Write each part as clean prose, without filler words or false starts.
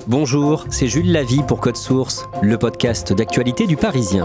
Bonjour, c'est Jules Lavie pour Code Source, le podcast d'actualité du Parisien.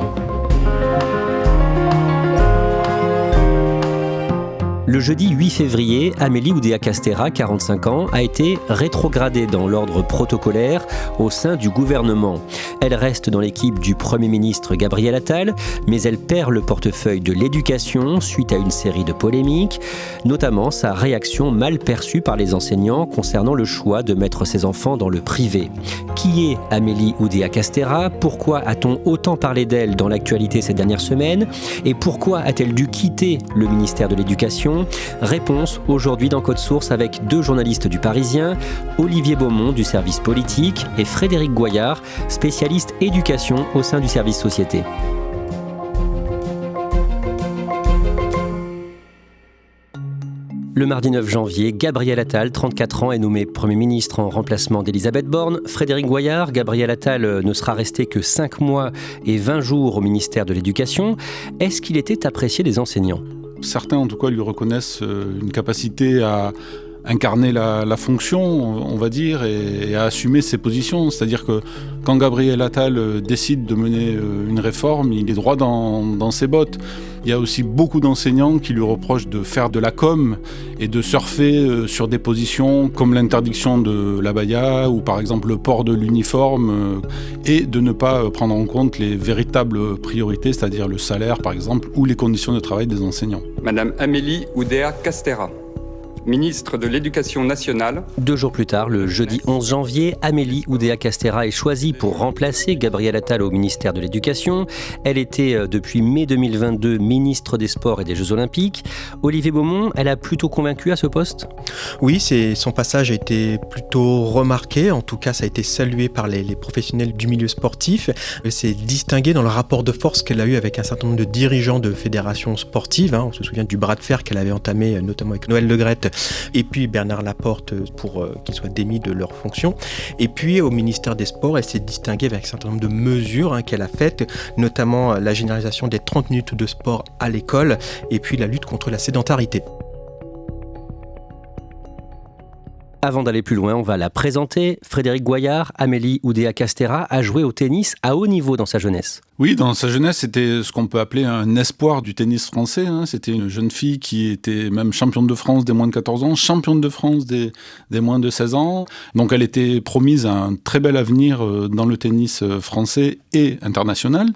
Le jeudi 8 février, Amélie Oudéa-Castéra, 45 ans, a été rétrogradée dans l'ordre protocolaire au sein du gouvernement. Elle reste dans l'équipe du Premier ministre Gabriel Attal, mais elle perd le portefeuille de l'éducation suite à une série de polémiques, notamment sa réaction mal perçue par les enseignants concernant le choix de mettre ses enfants dans le privé. Qui est Amélie Oudéa-Castéra ? Pourquoi a-t-on autant parlé d'elle dans l'actualité ces dernières semaines ? Et pourquoi a-t-elle dû quitter le ministère de l'Éducation ? Réponse aujourd'hui dans Code Source avec deux journalistes du Parisien, Olivier Beaumont du service politique et Frédéric Goyard, spécialiste éducation au sein du service société. Le mardi 9 janvier, Gabriel Attal, 34 ans, est nommé Premier ministre en remplacement d'Elisabeth Borne. Frédéric Goyard, Gabriel Attal ne sera resté que 5 mois et 20 jours au ministère de l'Éducation. Est-ce qu'il était apprécié des enseignants ? Certains, en tout cas, lui reconnaissent une capacité à incarner la fonction, on va dire, et à assumer ses positions. C'est-à-dire que quand Gabriel Attal décide de mener une réforme, il est droit dans ses bottes. Il y a aussi beaucoup d'enseignants qui lui reprochent de faire de la com et de surfer sur des positions comme l'interdiction de l'abaya ou par exemple le port de l'uniforme et de ne pas prendre en compte les véritables priorités, c'est-à-dire le salaire par exemple ou les conditions de travail des enseignants. Madame Amélie Oudéa-Castéra, ministre de l'Éducation nationale. 2 jours plus tard, le jeudi 11 janvier, Amélie Oudéa-Castéra est choisie pour remplacer Gabriel Attal au ministère de l'Éducation. Elle était depuis mai 2022 ministre des Sports et des Jeux Olympiques. Olivier Beaumont, elle a plutôt convaincu à ce poste ? Oui, son passage a été plutôt remarqué. En tout cas, ça a été salué par les professionnels du milieu sportif. Elle s'est distinguée dans le rapport de force qu'elle a eu avec un certain nombre de dirigeants de fédérations sportives. On se souvient du bras de fer qu'elle avait entamé, notamment avec Noël Le Graët et puis Bernard Laporte pour qu'ils soient démis de leurs fonctions. Et puis au ministère des Sports, elle s'est distinguée avec un certain nombre de mesures qu'elle a faites, notamment la généralisation des 30 minutes de sport à l'école et puis la lutte contre la sédentarité. Avant d'aller plus loin, on va la présenter. Frédéric Goyard, Amélie Oudéa-Castéra a joué au tennis à haut niveau dans sa jeunesse. Oui, dans sa jeunesse, c'était ce qu'on peut appeler un espoir du tennis français. C'était une jeune fille qui était même championne de France des moins de 14 ans, championne de France des moins de 16 ans. Donc elle était promise à un très bel avenir dans le tennis français et international.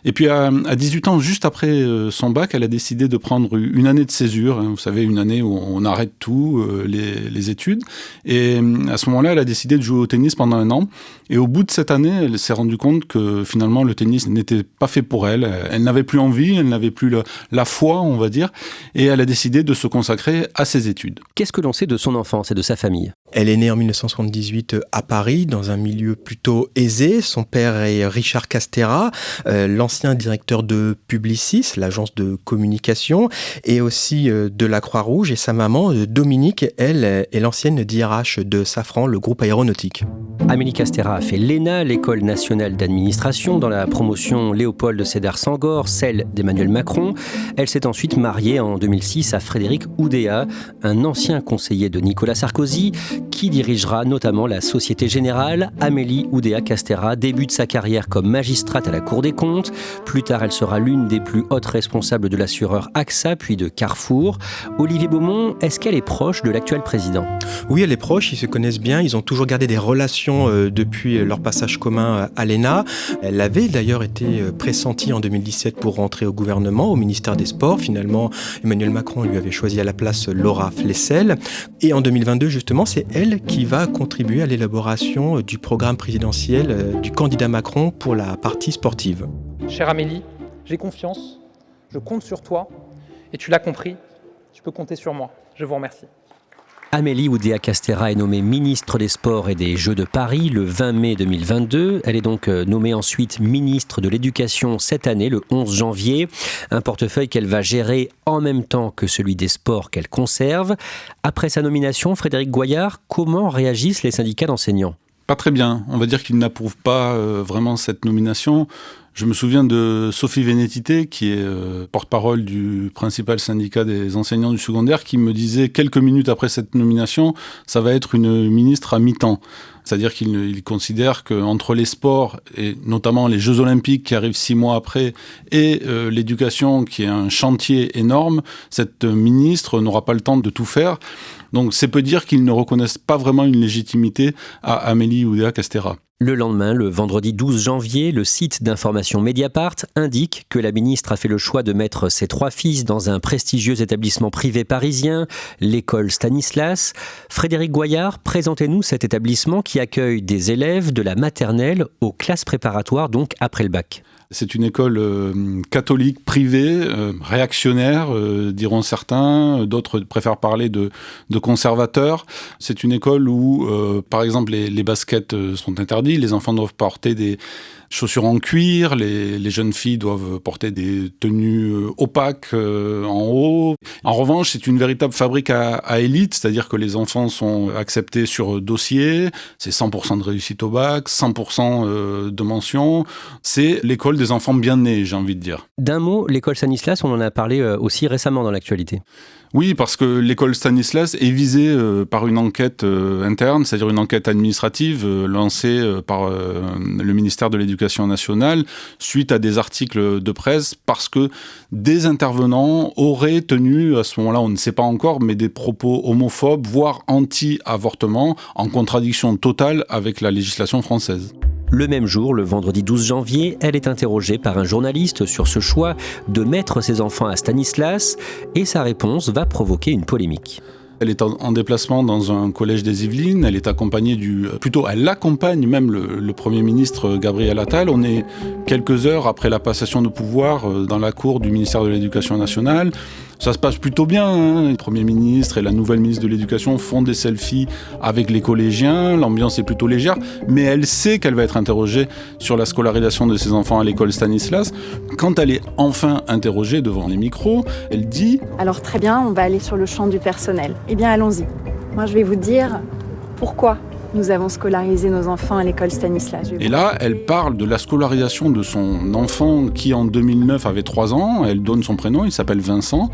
Et puis à 18 ans, juste après son bac, elle a décidé de prendre une année de césure. Vous savez, une année où on arrête tout, les études. Et à ce moment-là, elle a décidé de jouer au tennis pendant 1 an. Et au bout de cette année, elle s'est rendue compte que finalement, le tennis n'était pas fait pour elle. Elle n'avait plus envie, elle n'avait plus la foi, on va dire. Et elle a décidé de se consacrer à ses études. Qu'est-ce que l'on sait de son enfance et de sa famille ? Elle est née en 1978 à Paris, dans un milieu plutôt aisé. Son père est Richard Castéra, l'ancien directeur de Publicis, l'agence de communication, et aussi de la Croix-Rouge. Et sa maman, Dominique, elle, est l'ancienne DRH de Safran, le groupe aéronautique. Amélie Castéra a fait l'ENA, l'École nationale d'administration, dans la promotion Léopold Sédar Senghor, celle d'Emmanuel Macron. Elle s'est ensuite mariée en 2006 à Frédéric Oudéa, un ancien conseiller de Nicolas Sarkozy, qui dirigera notamment la Société Générale. Amélie Oudéa-Castéra débute sa carrière comme magistrate à la Cour des comptes. Plus tard, elle sera l'une des plus hautes responsables de l'assureur AXA, puis de Carrefour. Olivier Beaumont, est-ce qu'elle est proche de l'actuel président ? Oui, elle est proche, ils se connaissent bien, ils ont toujours gardé des relations depuis leur passage commun à l'ENA. Elle avait d'ailleurs été pressentie en 2017 pour rentrer au gouvernement, au ministère des Sports. Finalement, Emmanuel Macron lui avait choisi à la place Laura Flessel. Et en 2022, justement, c'est elle qui va contribuer à l'élaboration du programme présidentiel du candidat Macron pour la partie sportive. Chère Amélie, j'ai confiance, je compte sur toi et tu l'as compris, tu peux compter sur moi. Je vous remercie. Amélie Oudéa-Castéra est nommée ministre des Sports et des Jeux de Paris le 20 mai 2022. Elle est donc nommée ensuite ministre de l'Éducation cette année, le 11 janvier. Un portefeuille qu'elle va gérer en même temps que celui des sports qu'elle conserve. Après sa nomination, Frédéric Goyard, comment réagissent les syndicats d'enseignants ? Pas très bien. On va dire qu'ils n'approuvent pas vraiment cette nomination. Je me souviens de Sophie Vénétité, qui est porte-parole du principal syndicat des enseignants du secondaire, qui me disait quelques minutes après cette nomination, ça va être une ministre à mi-temps. C'est-à-dire qu'il considère qu'entre les sports, et notamment les Jeux Olympiques qui arrivent 6 mois après, et l'éducation qui est un chantier énorme, cette ministre n'aura pas le temps de tout faire. Donc c'est peu dire qu'ils ne reconnaissent pas vraiment une légitimité à Amélie Oudéa-Castéra. Le lendemain, le vendredi 12 janvier, le site d'information Mediapart indique que la ministre a fait le choix de mettre ses 3 fils dans un prestigieux établissement privé parisien, l'école Stanislas. Frédéric Goyard, présentez-nous cet établissement qui accueille des élèves de la maternelle aux classes préparatoires, donc après le bac. C'est une école catholique privée, réactionnaire, diront certains. D'autres préfèrent parler de conservateur. C'est une école où, par exemple, les baskets sont interdits. Les enfants doivent porter des chaussures en cuir. Les jeunes filles doivent porter des tenues opaques en haut. En revanche, c'est une véritable fabrique à élite, c'est-à-dire que les enfants sont acceptés sur dossier. C'est 100% de réussite au bac, 100% de mention. C'est l'école des enfants bien nés, j'ai envie de dire. D'un mot, l'école Stanislas, on en a parlé aussi récemment dans l'actualité. Oui, parce que l'école Stanislas est visée par une enquête interne, c'est-à-dire une enquête administrative lancée par le ministère de l'Éducation nationale suite à des articles de presse, parce que des intervenants auraient tenu, à ce moment-là, on ne sait pas encore, mais des propos homophobes, voire anti-avortement, en contradiction totale avec la législation française. Le même jour, le vendredi 12 janvier, elle est interrogée par un journaliste sur ce choix de mettre ses enfants à Stanislas et sa réponse va provoquer une polémique. Elle est en déplacement dans un collège des Yvelines, elle est accompagnée elle accompagne même le Premier ministre Gabriel Attal. On est quelques heures après la passation de pouvoir dans la cour du ministère de l'Éducation nationale. Ça se passe plutôt bien, Le Premier ministre et la nouvelle ministre de l'Éducation font des selfies avec les collégiens, l'ambiance est plutôt légère, mais elle sait qu'elle va être interrogée sur la scolarisation de ses enfants à l'école Stanislas. Quand elle est enfin interrogée devant les micros, elle dit « Alors très bien, on va aller sur le champ du personnel. Eh bien allons-y. Moi je vais vous dire pourquoi nous avons scolarisé nos enfants à l'école Stanislas. » Et là, elle parle de la scolarisation de son enfant qui, en 2009, avait 3 ans. Elle donne son prénom, il s'appelle Vincent.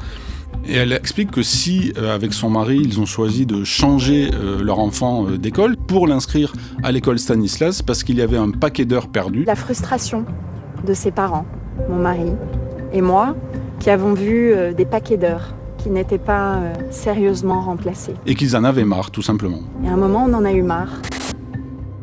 Et elle explique que si, avec son mari, ils ont choisi de changer leur enfant d'école pour l'inscrire à l'école Stanislas, parce qu'il y avait un paquet d'heures perdues. La frustration de ses parents, mon mari et moi, qui avons vu des paquets d'heures qui n'étaient pas sérieusement remplacés. Et qu'ils en avaient marre, tout simplement. Et à un moment, on en a eu marre.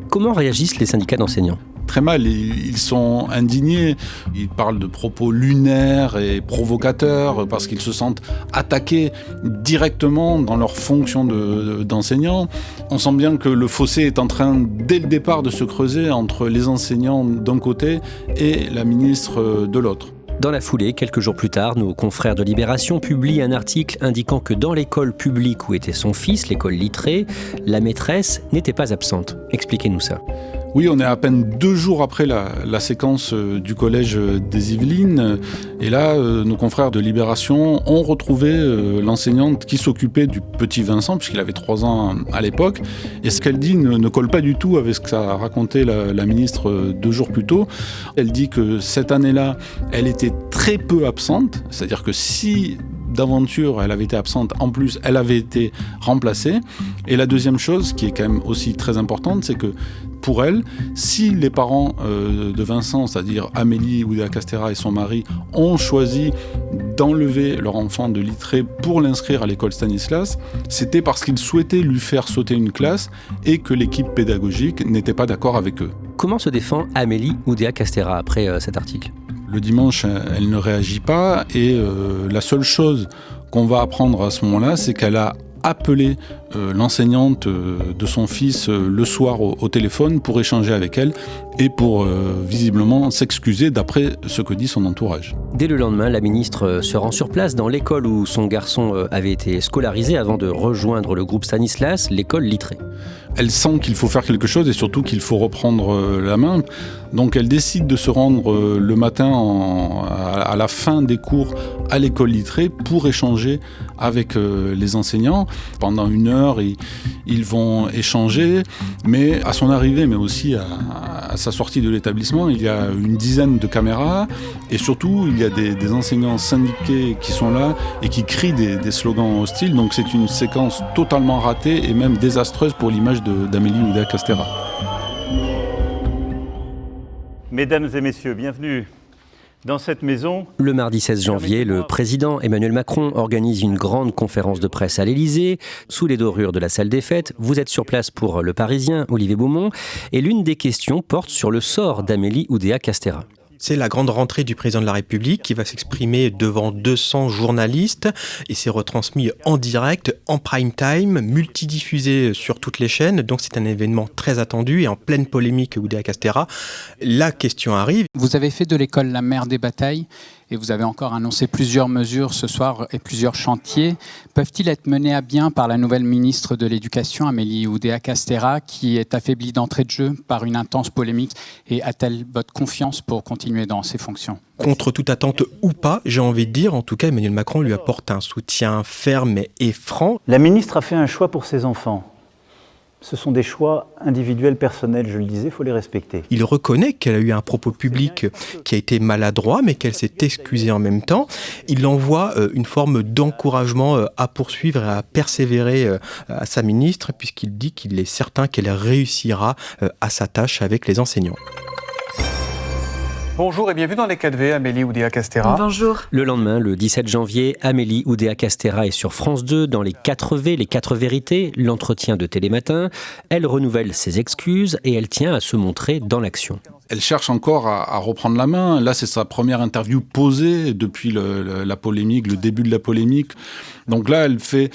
Comment réagissent les syndicats d'enseignants ? Très mal, ils sont indignés, ils parlent de propos lunaires et provocateurs parce qu'ils se sentent attaqués directement dans leur fonction d'enseignants. On sent bien que le fossé est en train dès le départ de se creuser entre les enseignants d'un côté et la ministre de l'autre. Dans la foulée, quelques jours plus tard, nos confrères de Libération publient un article indiquant que dans l'école publique où était son fils, l'école Littré, la maîtresse n'était pas absente. Expliquez-nous ça. Oui, on est à peine 2 jours après la séquence du collège des Yvelines. Et là, nos confrères de Libération ont retrouvé l'enseignante qui s'occupait du petit Vincent, puisqu'il avait 3 ans à l'époque. Et ce qu'elle dit ne colle pas du tout avec ce que ça racontait la ministre 2 jours plus tôt. Elle dit que cette année-là, elle était très peu absente. C'est-à-dire que si d'aventure elle avait été absente, en plus elle avait été remplacée. Et la deuxième chose qui est quand même aussi très importante, c'est que pour elle, si les parents de Vincent, c'est-à-dire Amélie Oudéa-Castéra et son mari, ont choisi d'enlever leur enfant de Littré pour l'inscrire à l'école Stanislas, c'était parce qu'ils souhaitaient lui faire sauter une classe et que l'équipe pédagogique n'était pas d'accord avec eux. Comment se défend Amélie Oudéa-Castéra après cet article ? Le dimanche, elle ne réagit pas et la seule chose qu'on va apprendre à ce moment-là, c'est qu'elle a appelé l'enseignante de son fils le soir au téléphone pour échanger avec elle et pour visiblement s'excuser d'après ce que dit son entourage. Dès le lendemain, la ministre se rend sur place dans l'école où son garçon avait été scolarisé avant de rejoindre le groupe Stanislas, l'école Littré. Elle sent qu'il faut faire quelque chose et surtout qu'il faut reprendre la main. Donc elle décide de se rendre le matin à la fin des cours à l'école Littré pour échanger avec les enseignants. Pendant 1 heure, heure, ils vont échanger. Mais à son arrivée, mais aussi à sa sortie de l'établissement, il y a une dizaine de caméras. Et surtout, il y a des enseignants syndiqués qui sont là et qui crient des slogans hostiles. Donc c'est une séquence totalement ratée et même désastreuse pour l'image d'Amélie Oudéa-Castéra. Mesdames et messieurs, bienvenue dans cette maison. Le mardi 16 janvier, le président Emmanuel Macron organise une grande conférence de presse à l'Élysée, sous les dorures de la salle des fêtes. Vous êtes sur place pour Le Parisien, Olivier Beaumont, et l'une des questions porte sur le sort d'Amélie Oudéa-Castéra. C'est la grande rentrée du président de la République qui va s'exprimer devant 200 journalistes et c'est retransmis en direct, en prime time, multidiffusé sur toutes les chaînes. Donc c'est un événement très attendu et en pleine polémique Oudéa-Castéra. La question arrive. Vous avez fait de l'école la mère des batailles et vous avez encore annoncé plusieurs mesures ce soir et plusieurs chantiers. Peuvent-ils être menés à bien par la nouvelle ministre de l'Éducation, Amélie Oudéa-Castéra, qui est affaiblie d'entrée de jeu par une intense polémique, et a-t-elle votre confiance pour continuer dans ses fonctions ? Contre toute attente ou pas, j'ai envie de dire, en tout cas Emmanuel Macron lui apporte un soutien ferme et franc. La ministre a fait un choix pour ses enfants. Ce sont des choix individuels, personnels, je le disais, il faut les respecter. Il reconnaît qu'elle a eu un propos public qui a été maladroit, mais qu'elle s'est excusée en même temps. Il envoie une forme d'encouragement à poursuivre et à persévérer à sa ministre, puisqu'il dit qu'il est certain qu'elle réussira à sa tâche avec les enseignants. Bonjour et bienvenue dans les 4V, Amélie Oudéa-Castéra. Bonjour. Le lendemain, le 17 janvier, Amélie Oudéa-Castéra est sur France 2 dans les 4V, les 4 vérités, l'entretien de Télématin. Elle renouvelle ses excuses et elle tient à se montrer dans l'action. Elle cherche encore à reprendre la main. Là, c'est sa première interview posée depuis la polémique, le début de la polémique. Donc là, elle fait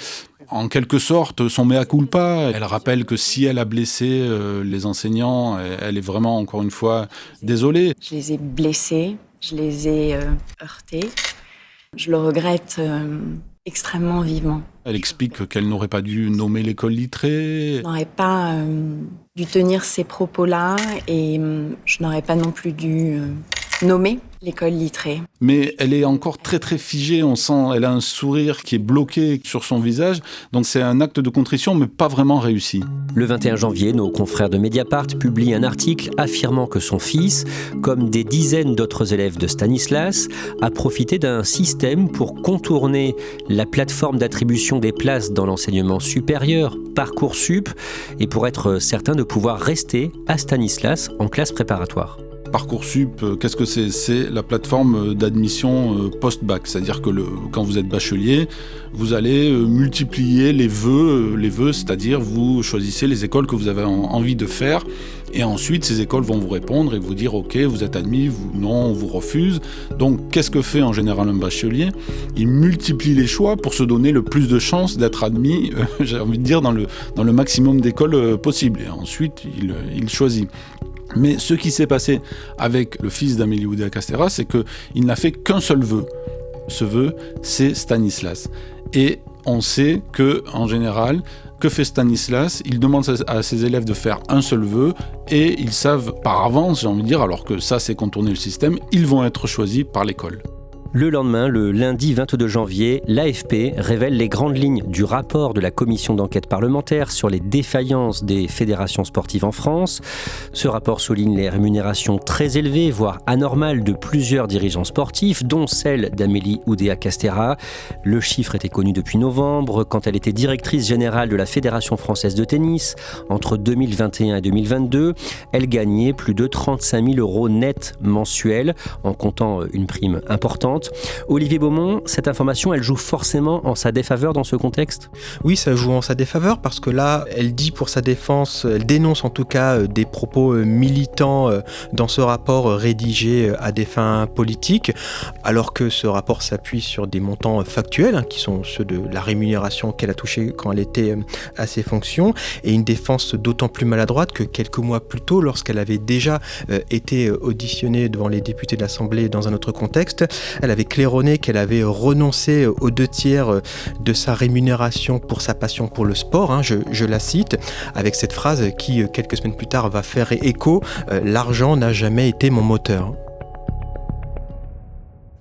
en quelque sorte son mea culpa. Elle rappelle que si elle a blessé les enseignants, elle est vraiment, encore une fois, désolée. Je les ai blessés, je les ai heurtés. Je le regrette extrêmement vivement. Elle explique qu'elle n'aurait pas dû nommer l'école Littré. Je n'aurais pas dû tenir ces propos-là et je n'aurais pas non plus dû nommer l'école Littré. Mais elle est encore très très figée, on sent, elle a un sourire qui est bloqué sur son visage, donc c'est un acte de contrition mais pas vraiment réussi. Le 21 janvier, nos confrères de Mediapart publient un article affirmant que son fils, comme des dizaines d'autres élèves de Stanislas, a profité d'un système pour contourner la plateforme d'attribution des places dans l'enseignement supérieur, Parcoursup, et pour être certain de pouvoir rester à Stanislas en classe préparatoire. Parcoursup, qu'est-ce que c'est ? C'est la plateforme d'admission post-bac. C'est-à-dire que quand vous êtes bachelier, vous allez multiplier les vœux, c'est-à-dire vous choisissez les écoles que vous avez envie de faire. Et ensuite, ces écoles vont vous répondre et vous dire « Ok, vous êtes admis, non, on vous refuse ». Donc, qu'est-ce que fait en général un bachelier ? Il multiplie les choix pour se donner le plus de chances d'être admis, j'ai envie de dire, dans le maximum d'écoles possible. Et ensuite, il choisit. Mais ce qui s'est passé avec le fils d'Amélie Oudéa-Castéra, c'est qu'il n'a fait qu'un seul vœu. Ce vœu, c'est Stanislas. Et on sait qu'en général, que fait Stanislas ? Il demande à ses élèves de faire un seul vœu et ils savent par avance, j'ai envie de dire, alors que ça c'est contourner le système, ils vont être choisis par l'école. Le lendemain, le lundi 22 janvier, l'AFP révèle les grandes lignes du rapport de la commission d'enquête parlementaire sur les défaillances des fédérations sportives en France. Ce rapport souligne les rémunérations très élevées, voire anormales, de plusieurs dirigeants sportifs, dont celle d'Amélie Oudéa-Castéra. Le chiffre était connu depuis novembre, quand elle était directrice générale de la Fédération française de tennis. Entre 2021 et 2022, elle gagnait plus de 35 000 € net mensuels, en comptant une prime importante. Olivier Beaumont, cette information, elle joue forcément en sa défaveur dans ce contexte ? Oui, ça joue en sa défaveur parce que là, elle dit pour sa défense, elle dénonce en tout cas des propos militants dans ce rapport rédigé à des fins politiques, alors que ce rapport s'appuie sur des montants factuels, qui sont ceux de la rémunération qu'elle a touchée quand elle était à ses fonctions, et une défense d'autant plus maladroite que quelques mois plus tôt, lorsqu'elle avait déjà été auditionnée devant les députés de l'Assemblée dans un autre contexte, elle avait claironné qu'elle avait renoncé aux 2/3 de sa rémunération pour sa passion pour le sport, je la cite, avec cette phrase qui, quelques semaines plus tard, va faire écho « L'argent n'a jamais été mon moteur ».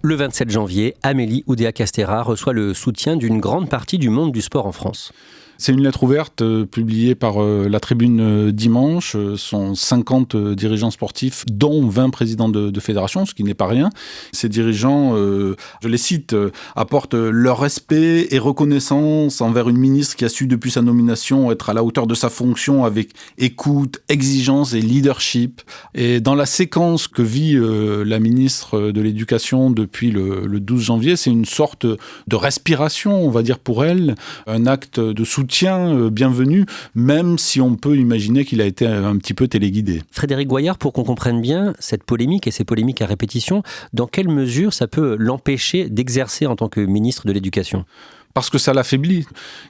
Le 27 janvier, Amélie Oudéa-Castéra reçoit le soutien d'une grande partie du monde du sport en France. C'est une lettre ouverte publiée par la Tribune dimanche. Ce sont 50 dirigeants sportifs, dont 20 présidents de fédération, ce qui n'est pas rien. Ces dirigeants, je les cite, apportent leur respect et reconnaissance envers une ministre qui a su depuis sa nomination être à la hauteur de sa fonction avec écoute, exigence et leadership. Et dans la séquence que vit la ministre de l'Éducation depuis le 12 janvier, c'est une sorte de respiration, on va dire, pour elle, un acte de soutien bienvenu, même si on peut imaginer qu'il a été un petit peu téléguidé. Frédéric Goyard, pour qu'on comprenne bien cette polémique et ces polémiques à répétition, dans quelle mesure ça peut l'empêcher d'exercer en tant que ministre de l'Éducation ? Parce que ça l'affaiblit.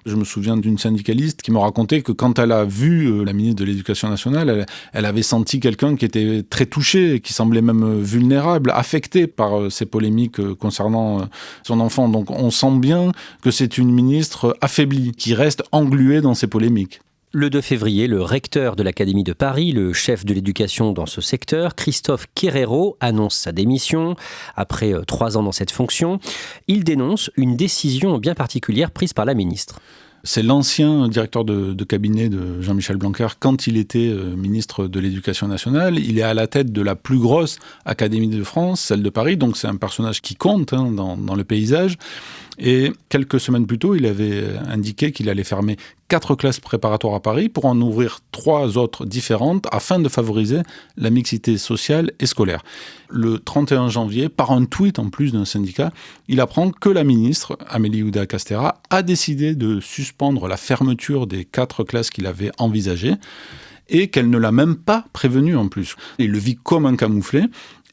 Je me souviens d'une syndicaliste qui me racontait que quand elle a vu la ministre de l'Éducation nationale, elle avait senti quelqu'un qui était très touché, qui semblait même vulnérable, affecté par ces polémiques concernant son enfant. Donc on sent bien que c'est une ministre affaiblie, qui reste engluée dans ces polémiques. Le 2 février, le recteur de l'Académie de Paris, le chef de l'éducation dans ce secteur, Christophe Quérero, annonce sa démission après 3 ans dans cette fonction. Il dénonce une décision bien particulière prise par la ministre. C'est l'ancien directeur de cabinet de Jean-Michel Blanquer quand il était ministre de l'Éducation nationale. Il est à la tête de la plus grosse académie de France, celle de Paris, donc c'est un personnage qui compte dans le paysage. Et quelques semaines plus tôt, il avait indiqué qu'il allait fermer 4 classes préparatoires à Paris pour en ouvrir 3 autres différentes afin de favoriser la mixité sociale et scolaire. Le 31 janvier, par un tweet en plus d'un syndicat, il apprend que la ministre, Amélie Oudéa-Castéra, a décidé de suspendre la fermeture des 4 classes qu'il avait envisagées et qu'elle ne l'a même pas prévenu en plus. Il le vit comme un camouflet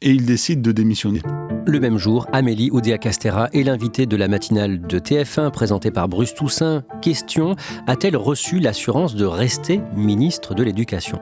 et il décide de démissionner. Le même jour, Amélie Oudéa-Castéra est l'invitée de la matinale de TF1 présentée par Bruce Toussaint. Question, a-t-elle reçu l'assurance de rester ministre de l'Éducation ?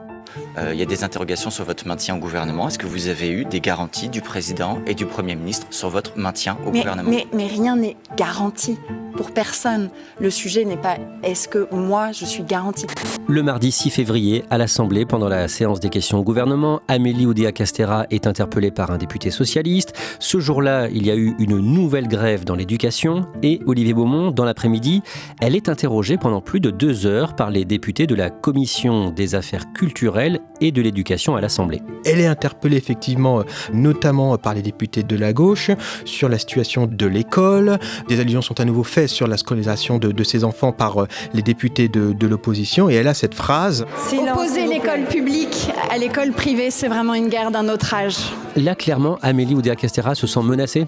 Il y a des interrogations sur votre maintien au gouvernement. Est-ce que vous avez eu des garanties du président et du Premier ministre sur votre maintien au gouvernement ? Mais rien n'est garanti pour personne. Le sujet n'est pas est-ce que moi je suis garantie. Le mardi 6 février, à l'Assemblée, pendant la séance des questions au gouvernement, Amélie Oudéa-Castéra est interpellée par un député socialiste. Ce jour-là, il y a eu une nouvelle grève dans l'éducation et Olivier Beaumont, dans l'après-midi, elle est interrogée pendant plus de 2 heures par les députés de la Commission des affaires culturelles et de l'éducation à l'Assemblée. Elle est interpellée effectivement, notamment par les députés de la gauche, sur la situation de l'école. Des allusions sont à nouveau faites sur la scolarisation de ses enfants par les députés de l'opposition. Et elle a cette phrase. Opposer l'école publique à l'école privée, c'est vraiment une guerre d'un autre âge. Là, clairement, Amélie Oudéa-Castéra se sent menacée ?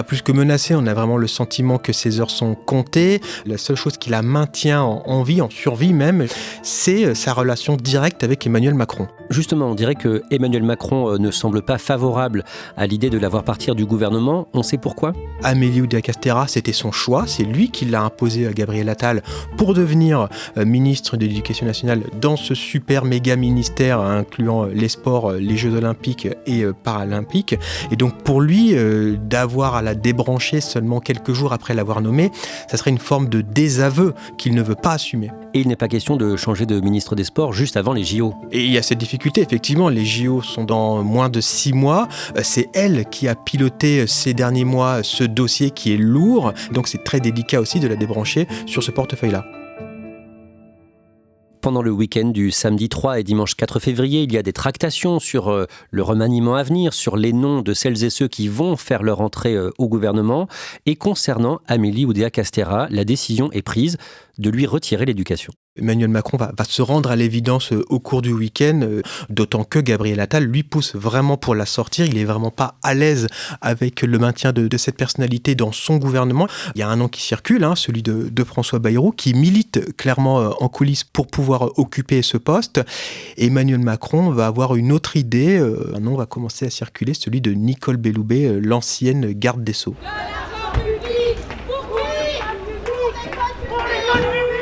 Plus que menacée, on a vraiment le sentiment que ses heures sont comptées. La seule chose qui la maintient en vie, en survie même, c'est sa relation directe avec Emmanuel Macron. Justement, on dirait que Emmanuel Macron ne semble pas favorable à l'idée de la voir partir du gouvernement. On sait pourquoi ? Amélie Oudéa-Castéra, c'était son choix. C'est lui qui l'a imposé à Gabriel Attal pour devenir ministre de l'Éducation nationale dans ce super méga ministère incluant les sports, les Jeux olympiques et paralympiques. Et donc pour lui, d'avoir à la débrancher seulement quelques jours après l'avoir nommée, ça serait une forme de désaveu qu'il ne veut pas assumer. Et il n'est pas question de changer de ministre des Sports juste avant les JO. Et il y a cette difficulté, effectivement, les JO sont dans moins de 6 mois. C'est elle qui a piloté ces derniers mois ce dossier qui est lourd. Donc c'est très délicat aussi de la débrancher sur ce portefeuille-là. Pendant le week-end du samedi 3 et dimanche 4 février, il y a des tractations sur le remaniement à venir, sur les noms de celles et ceux qui vont faire leur entrée au gouvernement. Et concernant Amélie Oudéa-Castéra, la décision est prise de lui retirer l'éducation. Emmanuel Macron va se rendre à l'évidence au cours du week-end, d'autant que Gabriel Attal lui pousse vraiment pour la sortir. Il est vraiment pas à l'aise avec le maintien de cette personnalité dans son gouvernement. Il y a un nom qui circule, celui de François Bayrou, qui milite clairement en coulisses pour pouvoir occuper ce poste. Emmanuel Macron va avoir une autre idée. Un nom va commencer à circuler, celui de Nicole Belloubet, l'ancienne garde des Sceaux.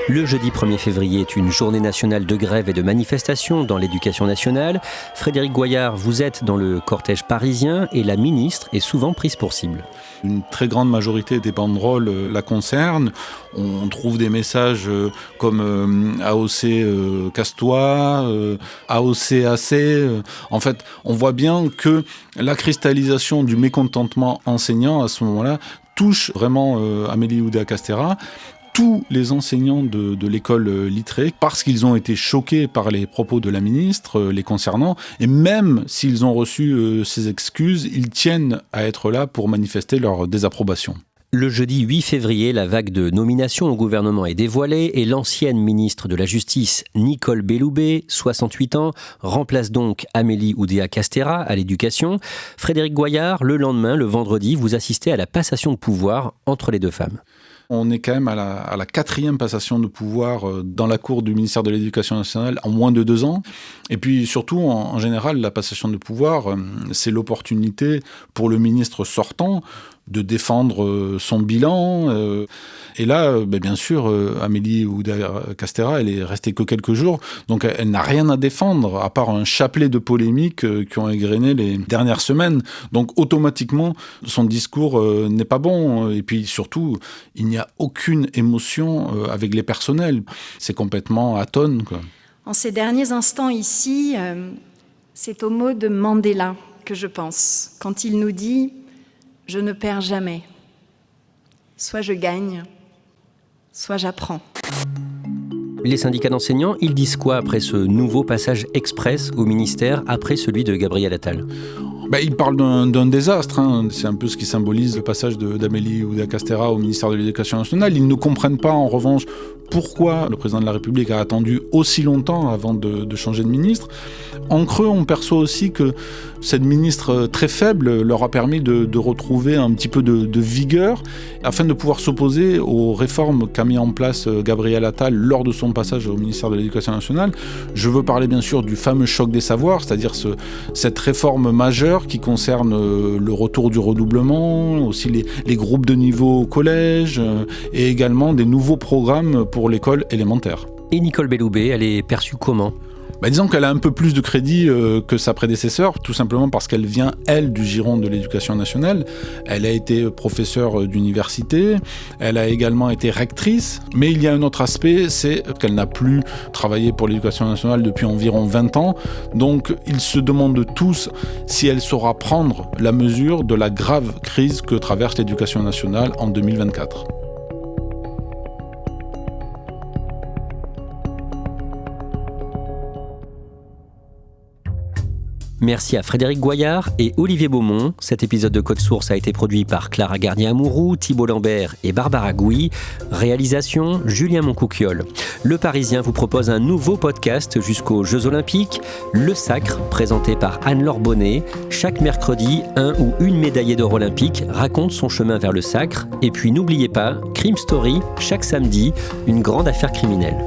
Le jeudi 1er février est une journée nationale de grève et de manifestation dans l'éducation nationale. Frédéric Goyard, vous êtes dans le cortège parisien et la ministre est souvent prise pour cible. Une très grande majorité des banderoles la concernent. On trouve des messages comme AOC casse-toi, AOC assez. En fait, on voit bien que la cristallisation du mécontentement enseignant à ce moment-là touche vraiment Amélie Oudéa-Castéra. tous les enseignants de l'école Littré parce qu'ils ont été choqués par les propos de la ministre les concernant. Et même s'ils ont reçu ces excuses, ils tiennent à être là pour manifester leur désapprobation. Le jeudi 8 février, la vague de nominations au gouvernement est dévoilée et l'ancienne ministre de la Justice, Nicole Belloubet, 68 ans, remplace donc Amélie Oudéa-Castéra à l'éducation. Frédéric Goyard, le lendemain, le vendredi, vous assistez à la passation de pouvoir entre les deux femmes. On est quand même à la 4e passation de pouvoir dans la cour du ministère de l'Éducation nationale en moins de 2 ans. Et puis surtout, en général, la passation de pouvoir, c'est l'opportunité pour le ministre sortant de défendre son bilan. Et là, bien sûr, Amélie Oudéa-Castéra, elle est restée que quelques jours, donc elle n'a rien à défendre, à part un chapelet de polémiques qui ont égrené les dernières semaines. Donc automatiquement, son discours n'est pas bon. Et puis surtout, il n'y a aucune émotion avec les personnels. C'est complètement atone, quoi. En ces derniers instants ici, c'est au mot de Mandela que je pense, quand il nous dit « Je ne perds jamais. Soit je gagne, soit j'apprends. » Les syndicats d'enseignants, ils disent quoi après ce nouveau passage express au ministère, après celui de Gabriel Attal ? Il parle d'un désastre, hein. C'est un peu ce qui symbolise le passage d'Amélie Oudéa-Castéra au ministère de l'Éducation nationale. Ils ne comprennent pas, en revanche, pourquoi le président de la République a attendu aussi longtemps avant de changer de ministre. En creux, on perçoit aussi que cette ministre très faible leur a permis de retrouver un petit peu de vigueur afin de pouvoir s'opposer aux réformes qu'a mis en place Gabriel Attal lors de son passage au ministère de l'Éducation nationale. Je veux parler bien sûr du fameux choc des savoirs, c'est-à-dire cette réforme majeure qui concerne le retour du redoublement, aussi les groupes de niveau au collège et également des nouveaux programmes pour l'école élémentaire. Et Nicole Belloubet, elle est perçue comment ? Disons qu'elle a un peu plus de crédit que sa prédécesseur, tout simplement parce qu'elle vient, elle, du giron de l'Éducation nationale. Elle a été professeure d'université, elle a également été rectrice, mais il y a un autre aspect, c'est qu'elle n'a plus travaillé pour l'Éducation nationale depuis environ 20 ans. Donc, ils se demandent tous si elle saura prendre la mesure de la grave crise que traverse l'Éducation nationale en 2024. Merci à Frédéric Goyard et Olivier Beaumont. Cet épisode de Code Source a été produit par Clara Garnier-Amouroux, Thibault Lambert et Barbara Gouy. Réalisation, Julien Moncouquiol. Le Parisien vous propose un nouveau podcast jusqu'aux Jeux Olympiques, Le Sacre, présenté par Anne-Laure Bonnet. Chaque mercredi, un ou une médaillée d'or olympique raconte son chemin vers le sacre. Et puis n'oubliez pas, Crime Story, chaque samedi, une grande affaire criminelle.